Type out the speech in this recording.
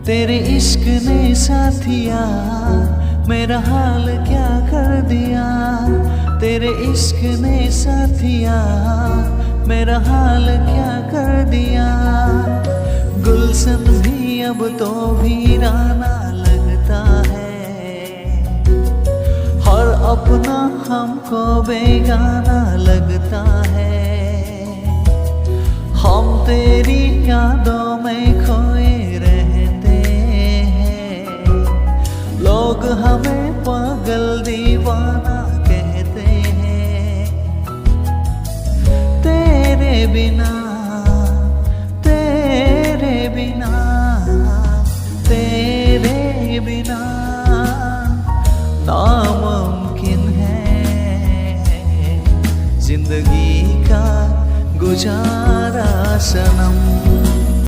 तेरे इश्क ने साथिया मेरा हाल क्या कर दिया। तेरे इश्क ने साथिया मेरा हाल क्या कर दिया। गुलशन भी अब तो वीराना लगता है और अपना हमको बेगाना लगता है। हम तेरी यादों में खोए रहते हैं, लोग हमें पागल दीवाना कहते हैं। तेरे बिना तेरे बिना तेरे बिना नामुमकिन है जिंदगी का गुजारा सनम।